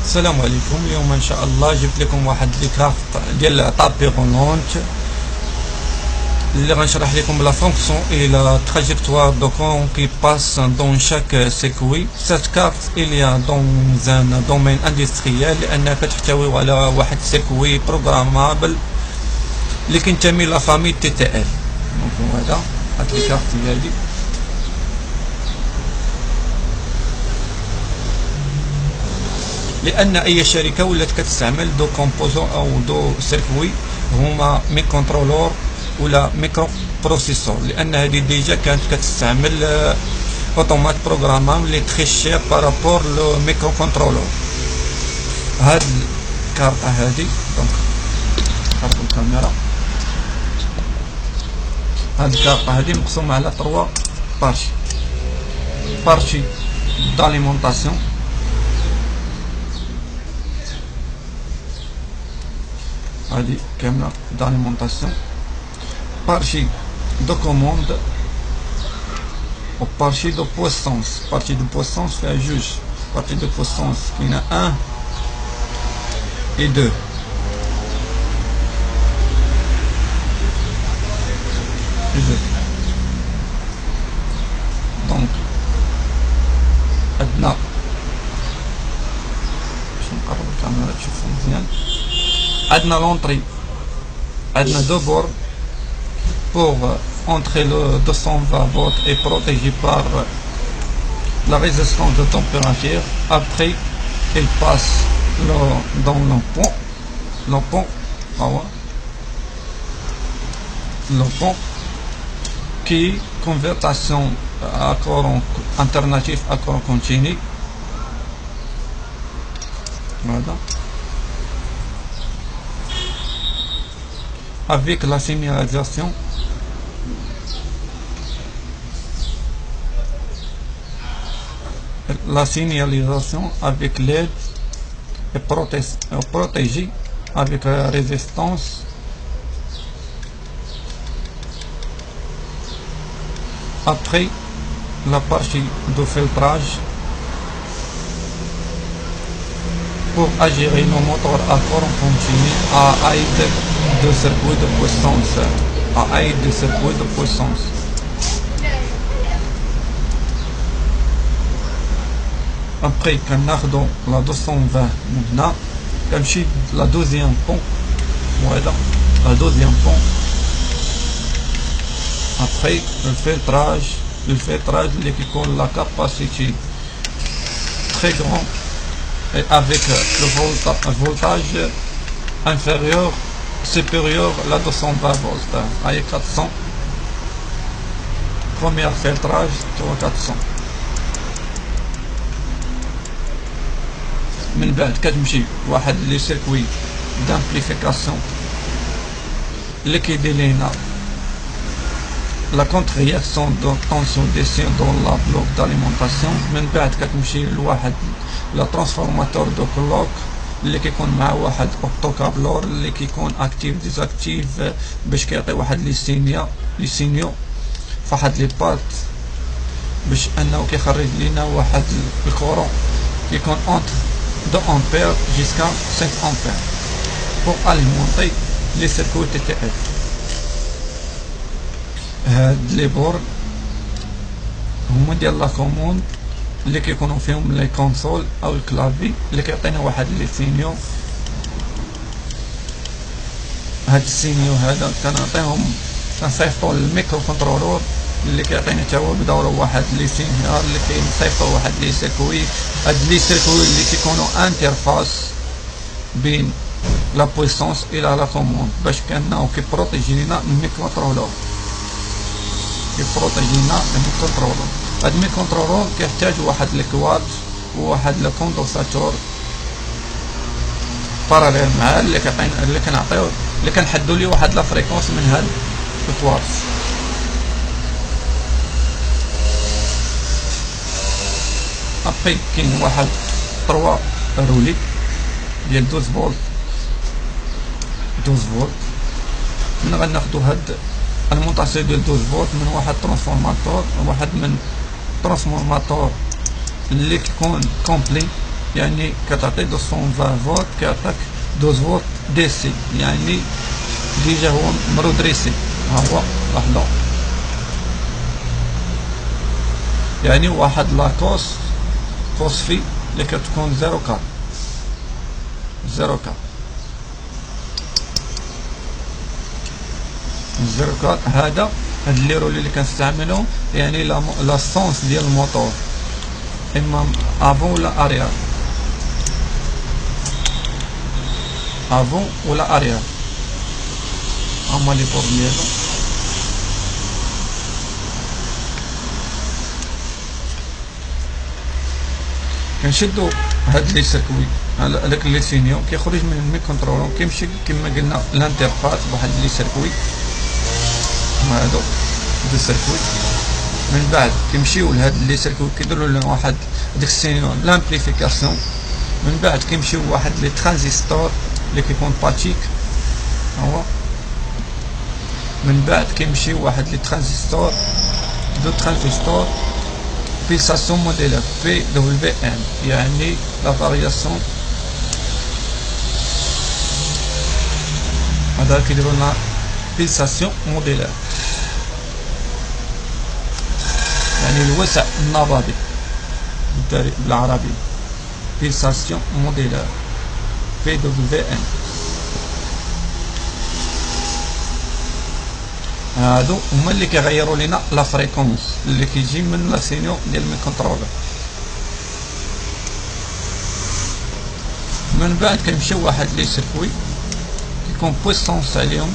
السلام عليكم. اليوم ان شاء الله جبت لكم واحد لي كارت ديال طابي غولونت اللي غنشرح لكم لا فونكسيون et la trajectoire de courant qui passe dans chaque circuit. Cette carte il y a dans un domaine industriel لأنها كتحتوي على واحد سيركوي بروغرامابل اللي كينتمي لا فامي تي تي ال. دونك هذا هاد لي كارت ديالي لان اي شركه ولات كتستعمل دو كومبوزون او دو سيركوي هما مي كونترولور ولا ميكرو بروسيسور، لان هذه ديجا كانت كتستعمل اوتومات بروغرامام لي تري شير بارابور لو ميكرو كونترولور. هاد الكارطه هادي دونك كارط الكاميرا، هاد الكارطه هادي مقسومه على 3 بارشي داليمونطاسيون، هادي كاملة d'alimentation، partie de commande ou partie de puissance. Partie de puissance fait un juge. Partie de puissance il y en a 1 et 2. Donc عندنا باش نقرب الكاميرا تشوفوا مزيان، عندنا لونطري، عندنا دو بورد pour entrer le 220 volts est protégé par la résistance de température. Après il passe dans le pont qui conversion à courant alternatif à courant continu. Voilà. Avec la signalisation avec l'aide est protégée avec la résistance. Après la partie de filtrage pour agir nos moteurs à courant continu à aide de circuit de puissance, Après كناخدو لا 220 من هنا كنمشي لا دوزيام بون، وهذا لا دوزيام بون. Après الفلتراج اللي كيكون لا كاباسيتي très grand et avec le voltage inférieur supérieur à 220 volts avec 400. Premier filtrage 400. من بعد كتمشي واحد لي سيركوي دامبليفيكاسيون اللي كيدير لينا لا كونترياكسيون دو طونسيون ديسيون دون لا بلوك داليمونطاسيون. من بعد كتمشي لواحد لا ترانسفورماتور دو كلوك اللي كيكون مع واحد اوتوكابلور اللي كيكون اكتيف ديزاكتيف باش كيعطي واحد لي سينيو فواحد لي بات باش انه كيخرج لينا واحد الكورون كيكون اونتر 2 ampères jusqu'à 5 ampères pour alimenter les circuits TTL. هاد لي بورد هما ديال لا كوموند اللي كيكونوا فيهم لي كونسول او الكلافي اللي كيعطينا واحد لي سينيو. هاد السينيو هذا كنعطيهم كنصيفطو للميكرو كنترولور اللي كيعطينا حتى هو بدوره واحد لي سينيال اللي كيصيفطو واحد لي سيركوي. هاد لي سيركوي اللي كيكونوا انترفاس بين لا بويسونس الى لا كوموند باش كانه كيبروتيجي لينا الميكرو كنترولور. هاد الميكرو كنترولور كيحتاج واحد الكواد وواحد الكوندنساتور باراليل معاه اللي كيعطينا اللي كنعطيو اللي كنحدو ليه واحد لا فريكونس من هاد الكوارتز. ابخي كاين واحد 3 رولي ديال 12 فولت من غناخدو هاد المونطاسيون ديال 12 فولت من واحد ترانسفورماتور اللي كيكون كومبلي يعني كتعطي 220 فولت كيعطيك 12 فولت دي سي، يعني ديجا هو مرودريسي. ها هو لاحظوا، يعني واحد لاكوس كوسفي اللي كتكون 04 هذا هاد لي رولي اللي كنستعملهم، يعني لا سونس ديال الموتور اما افون ولا اريير، افون ولا اريير، هما لي بور ديالو. كنشدو هاد لي سيركوي هذاك لي سينيو كيخرج من المي كونترولور، كيمشي كما قلنا لانترفاس بواحد لي سيركوي، هما هادو دي سيركوي. من بعد كيمشيو لهاد لي سيركوي كيديروا لهم واحد ديك السينيو لامبليفيكاسيون. من بعد كيمشيو واحد لي ترانزستور اللي كيكون باتيك، هو من بعد كيمشيو واحد لي ترانزستور بيلساسيون موديلر بي دبليو ام، يعني لا فارياسيون. هذا كيديروا لنا بيلساسيون موديلر، يعني الوسع النبضي بالعربي، بيلساسيون موديلر بي دبليو ام. هادو هما اللي كيغيروا لنا لا فريكونس اللي كيجي من لا سينيو ديال المي كونترولر. من بعد كيمشيو واحد لي سيركوي كيكون بويسونس عليهم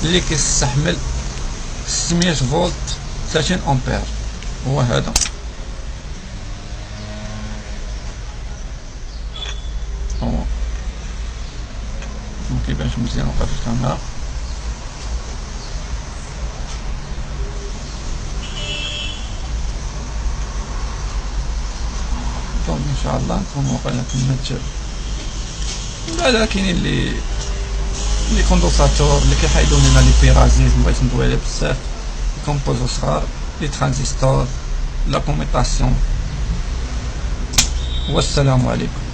اللي كيستحمل 600 فولت 30 امبير، هو هذا. هو مكيبانش مزيان وقع في الكاميرا. ان شاء الله نكون وقعنا كملت. بعدا كاينين لي كوندونساتور اللي كيحيدوا لنا لي بيرازيت، مبغيتش ندوي عليه بزاف، لي كومبوزو صغار، لي ترانزستور، لا كوميطاسيون. والسلام عليكم.